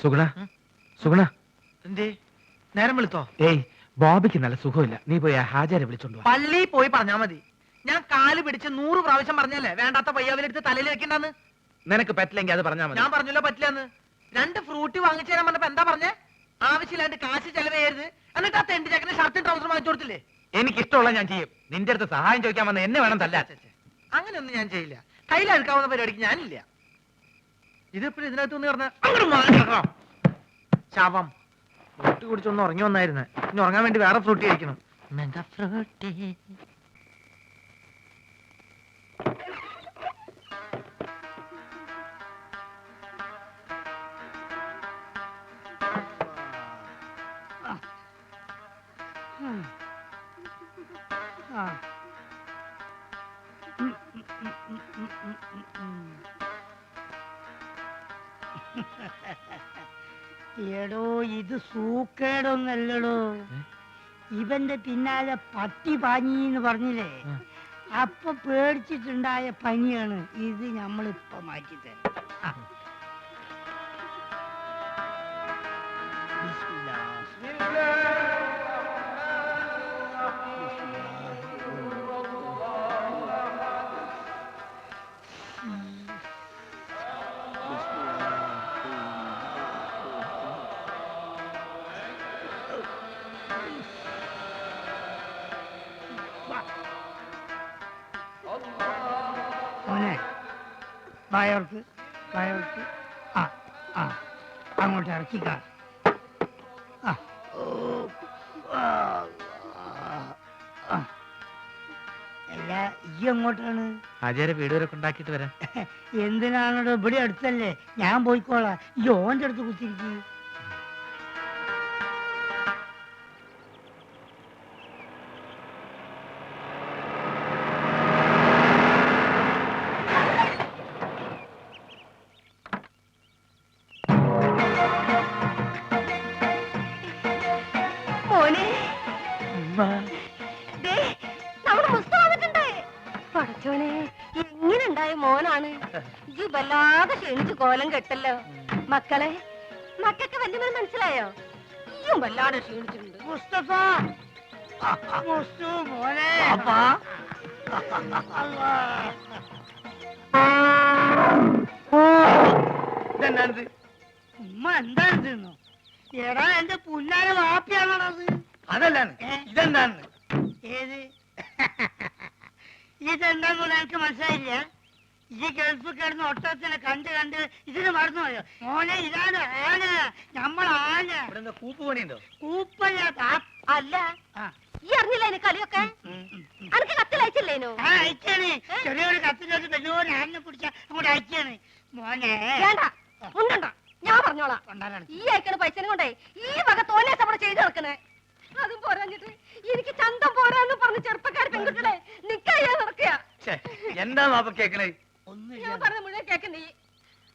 സുഗുണ സുഗുണ എന്തേ നേരം വിളിത്തോ? ഏയ് ബോബിക്ക് നല്ല സുഖമില്ല, നീ പോയി ആ ഹാജരെ വിളിച്ചോണ്ട് വാ. പള്ളിയിൽ പോയി പറഞ്ഞാ മതി. ഞാൻ കാല് പിടിച്ച് 100 പ്രാവശ്യം പറഞ്ഞല്ലേ വേണ്ടാത്ത പയ്യാവിലെടുത്ത് തലയിൽ വെക്കണ്ടെന്ന്. നിനക്ക് പറ്റില്ലെങ്കിൽ അത് പറഞ്ഞാ മതി. ഞാൻ പറഞ്ഞല്ലോ പറ്റില്ലെന്ന്. 2 ഫ്രൂട്ടി വാങ്ങിച്ചു തരാൻ പറഞ്ഞപ്പോ എന്താ പറഞ്ഞേ? ആവശ്യമില്ലാണ്ട് കാശ് ചെലവേയരുത്. എന്നിട്ട് ആ തെണ്ടി ചക്കന് ഷർട്ടും ട്രൗസറും വാങ്ങിച്ചു കൊടുത്തില്ലേ? എനിക്ക് ഇഷ്ടമുള്ള ഞാൻ ചെയ്യും. നിന്റെ അടുത്ത് സഹായം ചോദിക്കാൻ വന്ന എന്നെ വേണം തല്ലാൻ. അങ്ങനെയൊന്നും ഞാൻ ചെയ്യില്ല. കയ്യിലെടുക്കാവുന്ന പരിപാടിക്ക് ഞാനില്ല. ഇതിപ്പോഴും ഇതിനകത്ത് ഒന്ന് പറഞ്ഞ ശവം ഫ്രൂട്ടി കുടിച്ചൊന്ന് ഉറങ്ങി വന്നായിരുന്നു. ഇനി ഉറങ്ങാൻ വേണ്ടി വേറെ ഫ്രൂട്ടി കഴിക്കണം. മെഗാ ഫ്രൂട്ടി. എടോ ഇത് സൂക്കേടൊന്നല്ലടോ, ഇവന്റെ പിന്നാലെ പട്ടി പാഞ്ഞിന്ന് പറഞ്ഞില്ലേ, അപ്പൊ പേടിച്ചിട്ടുണ്ടായ പനിയാണ് ഇത്. നമ്മളിപ്പൊ മാറ്റിത്തരാം. മോനെ വായോർക്ക് വായോർക്ക് ആ ആ അങ്ങോട്ട് ഇറക്കിക്ക. അല്ല ഈ എങ്ങോട്ടാണ്? ഹാജരെ വീട് വരെ ഉണ്ടാക്കിയിട്ട് വരാം. എന്തിനാണോ? ഇവിടെ അടുത്തല്ലേ, ഞാൻ പോയിക്കോളാം. ഈ ഓന്റെ അടുത്ത് കുത്തിരിക്കും. എങ്ങനെയുണ്ടായ മോനാണ് ഈ വല്ലാതെ ക്ഷണിച്ചു കോലം കെട്ടല്ലോ. മക്കളെ മക്കൾക്ക് വല്യമേ മനസ്സിലായോ? ഈയും വല്ലാതെ ക്ഷീണിച്ചിട്ടുണ്ട്. മുസ്തഫ മുസ്തു മോനെ. ഉമ്മ എന്താണെന്നോ? എടാ എന്റെ പുല്ലാരെ വാപ്പിയാണത്. അതല്ലാണ് ഇതെന്താണ്? ഏത് ഇതെന്താന്ന് എനിക്ക് മനസ്സിലായില്ല. ഈ ഗൾഫ് കിടന്ന് ഒട്ടത്തിനെ കണ്ട് കണ്ട് ഇതിന് മറന്നുപോയോ മോനെ? ഇതാണ് ആന, നമ്മളാന. കൂപ്പ് പണിയുണ്ടോ? കൂപ്പല്ല. അല്ല ഈ അറിഞ്ഞില്ല അതിന് കളിയൊക്കെ. അനക്ക് കത്തിലയച്ചില്ലേനോ? അയച്ചാണ്. ചെറിയൊരു കത്തിലോട്ട് വലിയൊരു ആനിനെ പിടിച്ച അങ്ങോട്ട് അയച്ചാണ് മോനെ. വേണ്ട ഉണ്ടണ്ട, ഞാൻ പറഞ്ഞോളാം. ഈ അയക്കണ പൈസനെ കൊണ്ടേ ഈ വക തോന്നിയ അവിടെ ചെയ്ത് നടക്കണേ. അതും പോരാഞ്ഞിട്ട് എനിക്ക് ചന്തം പോരാന്ന് പറഞ്ഞ് ചെറുപ്പക്കാര് പെൺകുട്ടികളെ നിക്കാ നടക്കുക. എന്താ വാപ്പ കേക്കണേ? ഞാൻ പറഞ്ഞ മുഴുവൻ കേൾക്കുന്നേ.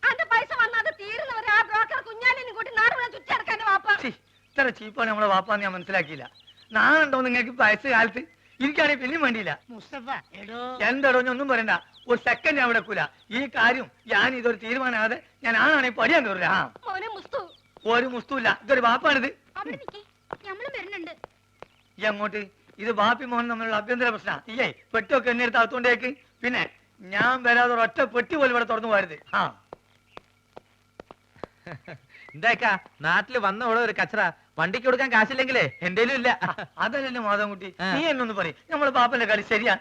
അന്റെ പൈസ വന്നാത് തീരുന്നവരെ ആ ബ്രോക്കർ കുഞ്ഞാലിനും കൂട്ടി നാട് മുഴുവൻ ചുറ്റടക്കാന്റെ വാപ്പ. ഇത്ര ചീപ്പാണ് നമ്മളെ വാപ്പാന്ന് ഞാൻ മനസ്സിലാക്കിയില്ല. നാളുണ്ടോ നിങ്ങൾക്ക് വയസ്സ് കാലത്ത്? എനിക്കാണെങ്കിൽ പിന്നെയും വേണ്ടിയില്ല. മുസ്തഫ എന്തടോ ഒന്നും പറയണ്ട. ഒരു സെക്കൻഡ് ഞാൻ വിടക്കൂല. ഈ കാര്യം ഞാൻ ഇതൊരു തീരുമാനമാകാതെ ഞാൻ ആണെങ്കിൽ പടിയാൻ കയറില്ല. മോനെ മുസ്തു. ഒരു മുസ്തുല്ല, ഇതൊരു വാപ്പാണിത്. ഈ അങ്ങോട്ട് ഇത് ബാപ്പി മോഹൻ തമ്മിലുള്ള അഭ്യന്തര പ്രശ്നം. ഇല്ലേ പെട്ടിയൊക്കെ എന്നെ എടുത്ത് അകത്തോണ്ടേക്ക്. പിന്നെ ഞാൻ വരാതെ ഒറ്റ പെട്ടി പോലും ഇവിടെ തുറന്നു പോരുത്. എന്താക്കാ നാട്ടില് വന്ന ഇവിടെ ഒരു കച്ചറ വണ്ടിക്ക് കൊടുക്കാൻ കാശില്ലെങ്കിലേ എന്തേലും ഇല്ല. അതല്ലല്ലോ മാധവൻകുട്ടി, നീ എന്നൊന്ന് പറയും. നമ്മളെ ബാപ്പന്റെ കളി ശരിയാ.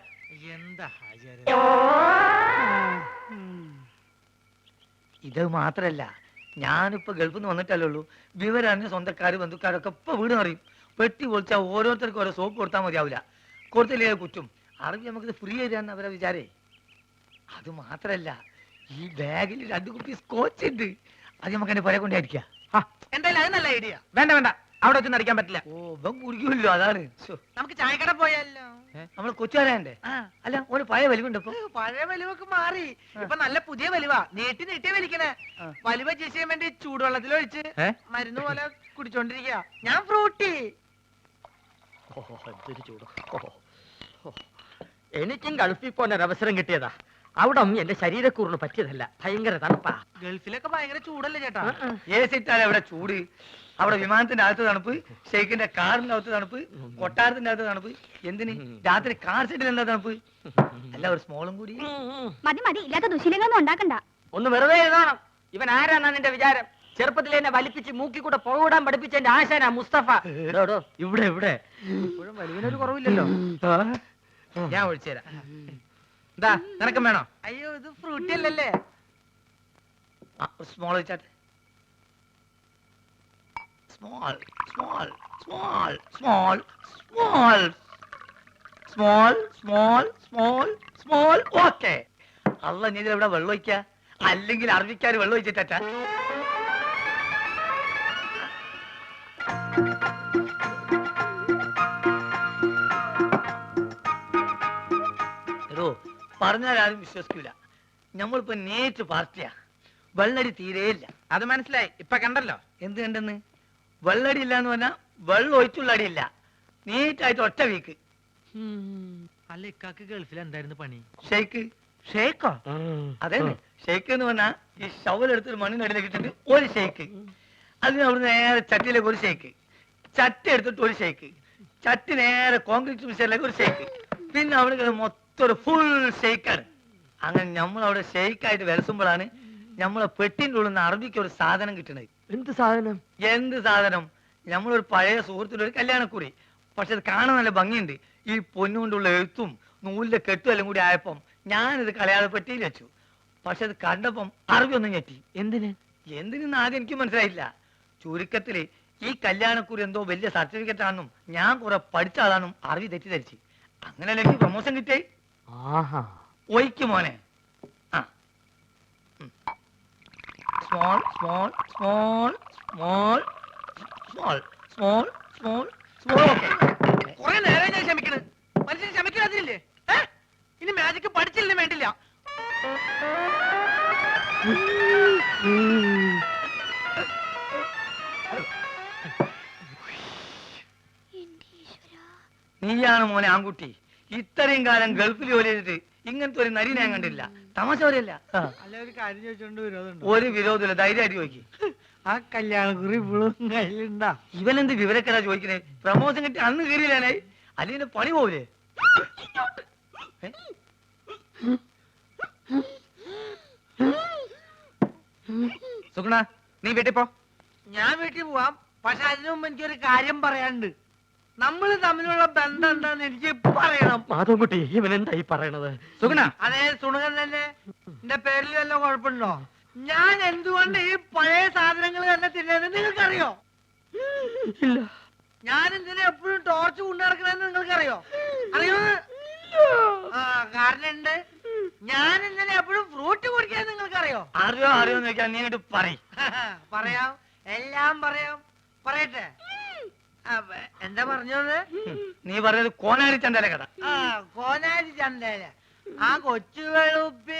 എന്താ ഹാജര്? ഇത് മാത്രല്ല, ഞാനിപ്പോ ഗൾഫിൽ നിന്ന് വന്നിട്ടല്ലേ ഉള്ളൂ. വിവരറിഞ്ഞ സ്വന്തക്കാര് ബന്ധുക്കാരൊക്കെ ഇപ്പൊ വീട് അറിയും. പെട്ടി പൊളിച്ചാൽ ഓരോരുത്തർക്കും ഓരോ സോപ്പ് കൊടുത്താൽ മതിയാവില്ല. കൊടുത്തില്ലേ കുറ്റും. അറിവ് നമുക്കിത് ഫ്രീ തരാന്ന് അവരെ വിചാരേ. അത് മാത്രല്ല, ഈ ബാഗിൽ 2 കുപ്പി സ്കോച്ച് ഉണ്ട്. അത് നമുക്ക് എന്റെ പുര കൊണ്ടായിരിക്കാം. എന്തായാലും അത് നല്ല ഐഡിയ. വേണ്ട വേണ്ട, അവിടെ വെച്ചൊന്നും അടിക്കാൻ പറ്റില്ല. ഓ ഇവൻ കുടിക്കുമല്ലോ, അതാണ്. നമുക്ക് ചായക്കട പോയാലോ? നമ്മള് കൊച്ചുകാരന്റെ അല്ല, ഒരു പഴയ വലിവുണ്ട്. ഇപ്പൊ പഴയ വലിവൊക്കെ മാറി. ഇപ്പൊ നല്ല പുതിയ വലിവാ. നീട്ടി നീട്ടിയ വലിക്കണേ. വലിവ ചെയ്യാൻ വേണ്ടി ചൂടുവെള്ളത്തിലൊഴിച്ച് മരുന്ന് പോലെ കുടിച്ചോണ്ടിരിക്കുക. ഞാൻ ഫ്രൂട്ടി. എനിക്കും ഗൾഫിൽ പോലെ അവസരം കിട്ടിയതാ. അവിടെ എന്റെ ശരീരക്കൂറിന് പറ്റിയതല്ല, ഭയങ്കര തണുപ്പാ. ഗൾഫിലൊക്കെ ഭയങ്കര ചൂടല്ലേ ചേട്ടാ? ഏസിട്ടാലേ അവിടെ ചൂട്. അവിടെ വിമാനത്തിന്റെ അകത്ത് തണുപ്പ്, ഷെയ്ഖിന്റെ കാറിന്റെ അകത്ത് തണുപ്പ്, കൊട്ടാരത്തിന്റെ അകത്ത് തണുപ്പ്. എന്തിന് രാത്രി കാർ സെറ്റിൽ എന്താ തണുപ്പ്? അല്ല ഒരു സ്മോളും കൂടി. മതി മതി, ഇല്ലാത്ത ദുശീലങ്ങളൊന്നും ഉണ്ടാക്കണ്ട. ഒന്ന് വെറുതെ എഴുതണം. ഇവൻ ആരാന്നാ നിന്റെ വിചാരം? ചെറുപ്പത്തിൽ എന്നെ വലിപ്പിച്ച് മൂക്കിക്കൂടെ പോകിടാൻ പഠിപ്പിച്ച എന്റെ ആശാനാ മുസ്തഫ. ഇവിടെ ഇവിടെ ഇപ്പോഴും വലിയനൊരു കുറവില്ലല്ലോ. ഞാൻ ഒഴിച്ചുതരാം. എന്താ നിനക്കും വേണോ? അയ്യോ ഇത് ഫ്രൂട്ടി അല്ലല്ലേ. സ്മോൾ വെച്ചാട്ടെ. Small small small small small small small small small. Okay. അല്ല നീ ഇവിടെ വെള്ളം ഒഴിക്ക, അല്ലെങ്കിൽ അറബിക്കാർ വെള്ളം ഒഴിച്ചിട്ടാ. എടോ പറഞ്ഞാൽ ആരും വിശ്വസിക്കൂല. നമ്മളിപ്പോ നേരിട്ട് പാർട്ടിയാ. വെള്ളടി തീരെയില്ല. അത് മനസ്സിലായി, ഇപ്പൊ കണ്ടല്ലോ. എന്ത് കണ്ടെന്ന്? വെള്ളടി ഇല്ല എന്ന് പറഞ്ഞാ വെള്ളം ഒഴിച്ചുള്ള അടിയില്ല. നീറ്റായിട്ട് ഒറ്റ വീക്ക്. അല്ല ഇക്കാക്ക് ഗൾഫിൽ എന്തായിരുന്നു പണി? ഷെയ്ക്ക്. ഷേക്കോ? അതെ, ഷെയ്ക്ക് എന്ന് പറഞ്ഞാ ഈ ഷവലെടുത്തൊരു മണ്ണിനടിയിലേക്ക് ഇട്ടിട്ട് ഒരു ഷെയ്ക്ക്, അതിന് അവിടെ നേരെ ചട്ടിയിലേക്ക് ഒരു ഷെയ്ക്ക്, ചട്ടി എടുത്തിട്ട് ഒരു ഷെയ്ക്ക്, ചട്ടി നേരെ കോൺക്രീറ്റ് മിക്സറിലേക്ക് ഒരു ഷെയ്ക്ക്, പിന്നെ അവിടെ മൊത്തം ഒരു ഫുൾ ഷെയ്ക്കാണ്. അങ്ങനെ നമ്മളവിടെ ഷെയ്ക്കായിട്ട് വിലസുമ്പോഴാണ് നമ്മളെ പെട്ടിൻ്റെ ഉള്ളിൽ നിന്ന് അറബിക്ക് ഒരു സാധനം കിട്ടണത്. എന്ത് സാധനം? എന്ത് സാധനം? നമ്മളൊരു പഴയ സുഹൃത്തിന്റെ ഒരു കല്യാണക്കുറി. പക്ഷെ അത് കാണാൻ നല്ല ഭംഗിയുണ്ട്. ഈ പൊന്നുകൊണ്ടുള്ള എഴുത്തും നൂലിന്റെ കെട്ടും എല്ലാം കൂടി ആയപ്പം ഞാനിത് കളയാതെ പെട്ടിയിൽ വെച്ചു. പക്ഷെ അത് കണ്ടപ്പം അറബി ഒന്നും ഞെട്ടി. എന്തിനെന്ന് ആദ്യം എനിക്ക് മനസ്സിലായില്ല. ചുരുക്കത്തില് ഈ കല്യാണക്കുറി എന്തോ വലിയ സർട്ടിഫിക്കറ്റ് ആണെന്നും ഞാൻ കുറെ പഠിച്ച ആളാണെന്നും അറബി തെറ്റിദ്ധരിച്ച്. അങ്ങനെയല്ല എനിക്ക് പ്രൊമോഷൻ കിട്ടേ. ഒയ്ക്ക് മോനെ. ആ small small small small small small small small. കുറെ നേരം ഞാൻ ക്ഷമിക്കണ്. മനുഷ്യൻ ക്ഷമിക്കാതില്ലേ? ഇനി മാജിക്ക് പഠിച്ചില്ലേ വേണ്ടില്ല. നീയാണ് മോനെ ആൺകുട്ടി. ഇത്രയും കാലം ഗൾഫിൽ ജോലി ചെയ്തിട്ട് ഇങ്ങനത്തെ ഒരു നരി ഞാൻ കണ്ടില്ല. തമാശ പറയല്ല. അല്ല ഒരു കാര്യം ചോദിച്ചോണ്ട് വിരോധമുണ്ടോ? ഒരു വിരോധമില്ല, ധൈര്യമായിട്ട് ചോദിക്കും. ആ കല്യാണക്കുറി ഇപ്പോഴും കയ്യിലുണ്ടാ? ഇവനെന്ത് വിവരക്കരാ ചോദിക്കണേ? പ്രമോഷൻ കിട്ടി അന്ന് കയറിയില്ലാനായി, അല്ലെങ്കിൽ പണി പോവില്ലേ? സുഗുണ നീ വീട്ടിൽ പോ. ഞാൻ വീട്ടിൽ പോവാം. പക്ഷെ അതിനു മുമ്പ് എനിക്കൊരു കാര്യം പറയാനുണ്ട്. നമ്മൾ തമ്മിലുള്ള ബന്ധം എന്താന്ന് എനിക്ക് പറയണം. മാധവൻകുട്ടി, ഇവൻ എന്തായി പറയണത്? സുഗുണ അതേ സുണകൻ തന്നെ. എന്റെ പേരിൽ വല്ല കുഴപ്പമുണ്ടോ? ഞാൻ എന്തുകൊണ്ട് ഈ പഴയ സാധനങ്ങൾ തന്നെ തിന്നത് നിങ്ങൾക്കറിയോ? ഇല്ല. ഞാൻ എന്തിനാ എപ്പോഴും ടോർച്ച് കൊണ്ടു നടക്കണെന്ന് നിങ്ങൾക്കറിയോ? അറിയോ? ആ കാരണം ഉണ്ട്. ഞാൻ എന്തിനാ എപ്പോഴും ഫ്രൂട്ട് കുടിക്കാൻ നിങ്ങൾക്കറിയോ? അറിയോ അറിയോന്ന് ചോദിക്കാൻ നീ അങ്ങോട്ട് പറയും. പറയാം, എല്ലാം പറയാം. പറയട്ടെ? എന്താ പറഞ്ഞത്? നീ പറഞ്ഞത് കോനാരി ചന്തല കഥ. ആ കോനാരി ചന്തയില് ആ കൊച്ചു വെളുപ്പി